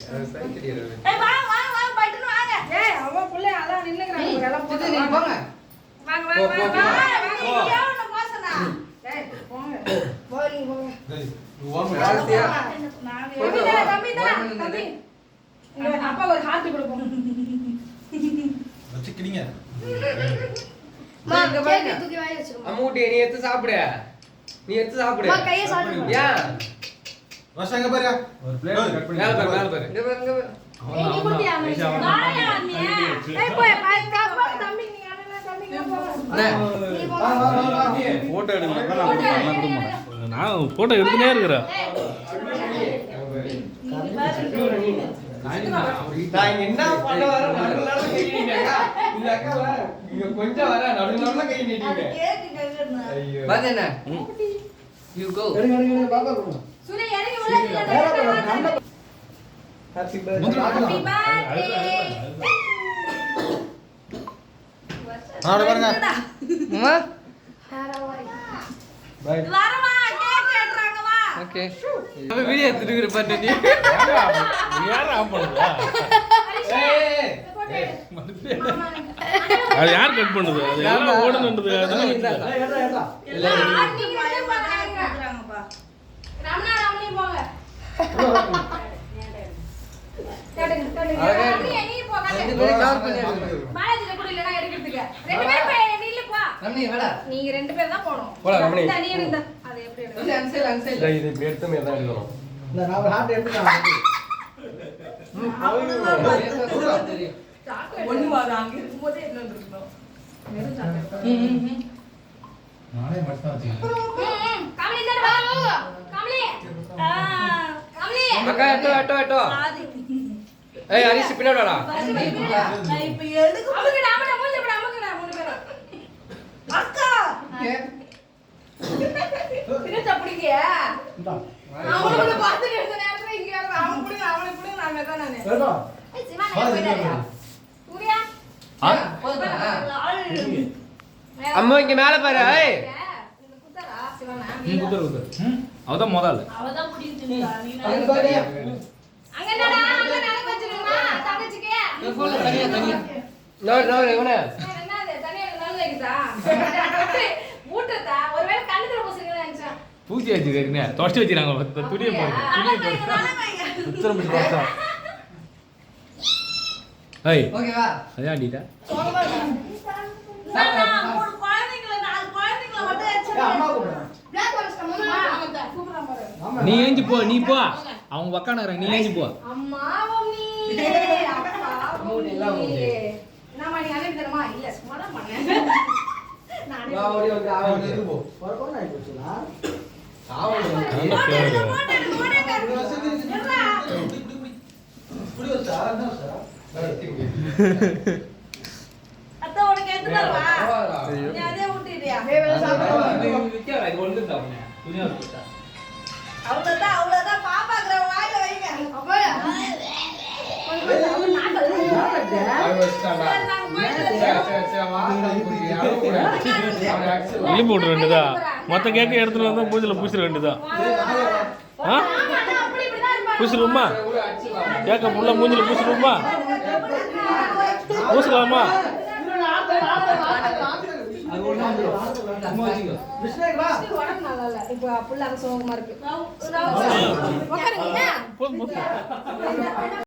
ஏய் வா வா வா பட்டுன்னு வாங்க. ஏய் அவ புள்ள அத நின்னுங்கறாங்க எல்லாம் போட்டு நீ போங்க. வாங்க வாங்க வாங்க. இங்க ஒண்ணு போசனா. ஏய் போங்க. போய் போங்க. டேய் ஓம் ராசியா. தம்பி தம்பி. இங்க அப்பா ஒரு ஹார்ட் கொடுப்போம். வச்சுக்கிடுங்க. மா கேக்க தூக்கி வாய் வச்சுக்கோ. அம்முட்டி நீ எடுத்து சாப்பிடு. நீ எடுத்து சாப்பிடு. மா கையை சாப்பிடு. ஏன்? வர்ஷங்க பாரு. ஒரு பிளேட் கட் பண்ணி. மேல பாரு. இங்க பாரு. ஏய் நீ குடியா வாயா நீ. ஏய் போய் பாய் காப்பா தம்பி நீ அண்ணா தம்பிங்க போ. நீ போ. போட்டோ எடுக்கலன்னா நான் கொடுக்க மாட்டேன். நான் போட்டோ எடுத்துனே இருக்கிறேன். நான் என்ன பண்ண வர நடுவுல கை நீட்டிங்க. இந்த அக்கா வர இங்க கொஞ்சம் வர நடுவுல கை நீட்டிங்க. கேக்கு கையில. ஐயோ. பாத்தேனா? You go. எடுங்க பாப்பா கொடுங்க. சுரே இறங்கி உள்ள நில்லு. Happy Happy birthday. ஆட பாருங்க. அம்மா பை. வரமா கேக் ஏட்றாங்க வா. ஓகே. அப்ப வீடியோ எடுத்துட்டு பாரு நீ. யார் ஆம் பண்ணுதா? ஏய். அது யார் கட் பண்ணுது? அது யாரோ ஓடுனது ஏடா. இல்ல நீங்க வந்து பாக்குறாங்கப்பா. ரமணா ரமணி போங்க. கேடுங்க ரமணி நீ போங்க. ரெண்டு பேரும் கவர் பண்ணி எடுங்க. பாலாஜில கூட இல்லனா எடுக்கிறதுக்கு. ரெண்டு பேரும் போய் நில்லு போ. ரமணி வாடா. நீங்க ரெண்டு பேர் தான் போணும். போலாம் ரமணி. தனியா இருந்தா அது எப்படி எடுக்க? அன்சைல். இது இப்படி எடுத்து மேல தான் எடுக்கணும். இந்த நான் ஒரு ஹார்ட் எடுத்துட்டேன். ஒண்ணு வாங்க அங்க இருக்கும்போதே என்ன இருக்கணும். வெறும் சாப்பிட்டு. நானே மட்டும் வச்சிருக்கேன். கமலி இந்த வா. கமலி. கமலி. அக்கா எட்டோ. சாதி. ஏய் ஹரிஷ் பின்னாடி வாடா. நான் இப்ப எதுக்கு அவங்க நாம மூஞ்ச போட அம்மாக்கு மூணு பேரும். அக்கா. பின்ன அப்படிங்க. இந்தா. அவங்கள பார்த்து எடுத்த நேரத்துல இங்க அவன் கூட நான் மெதான் நானு. ஏடா. ஏய் சிவா நான் போயிடாதயா. சூர்யா. போதுமா? அம்மா இங்க மேல பாரு. ஏய். இந்த குத்தரா சிவனா. குத்துரு. அவதான் முதல்ல. அவதான் புடிச்சிருக்கா நீ அது பாரு. அங்க என்னடா அங்க நடக்க வச்சிருமா தங்கச்சிக்கு. இந்த போன்ல தனியா. நோ இவனே. என்னது தனியா நல்ல வைக்குதா. ஊட்டதா ஒருவேளை கண்ணுல போசுறீங்கன்னு நினைச்சேன். பூச்சி வச்சிருக்கீங்க. தொடச்சி வச்சிராங்க. துணியை போடு. உத்தரம் பிடிச்சு தொடச்சா. ஏய். ஓகேவா? அதே ஆடிட்டா. ஒரு குழந்தைங்கள நாலு குழந்தைங்கள மட்டும் ஏய், அம்மா கூப்பிடுறேன். பிளாக் ஃபாரஸ்ட் அம்மா கூப்பிடுறா பாரு. ஆமா. நீ ஏஞ்சி போ. நீ போ. அவங்க உக்காந்துறாங்க. நீ ஏஞ்சி போ. அம்மாவும் நீ அப்பாவும் நீ. நாம நீ அண்ணன் தரமா இல்ல சும்மா தான் பண்ணேன். நானே வா ஓடி வந்து அவன் இது போ. வரப்போ நான் போச்சுனா. நல்ல பேரு. இப்படி வச்சா என்ன சார்? அத்தை உனக்கு எடுத்து தரவா? நீ அதே ஊட்டிடுறியா? அவ்வளவுதான் பாப்பாக்குற வாயில வைங்க. அப்பா அவன் நாக்கல். எலும்பு விட வேண்டியதா? மொத்த கேக்க எடுத்துட்டு வந்தா மூஞ்சில பூசிட வேண்டியதா? ஆ? பூசிடுவோமா? கேக்க புள்ள மூஞ்சில பூசிடுவோமா? பூசலாமா? விஷ்ணுக்கு வா. உடம்பு நல்லா இல்ல. இப்ப புள்ள சோகமா இருக்கு. உட்காருங்க. போதும்.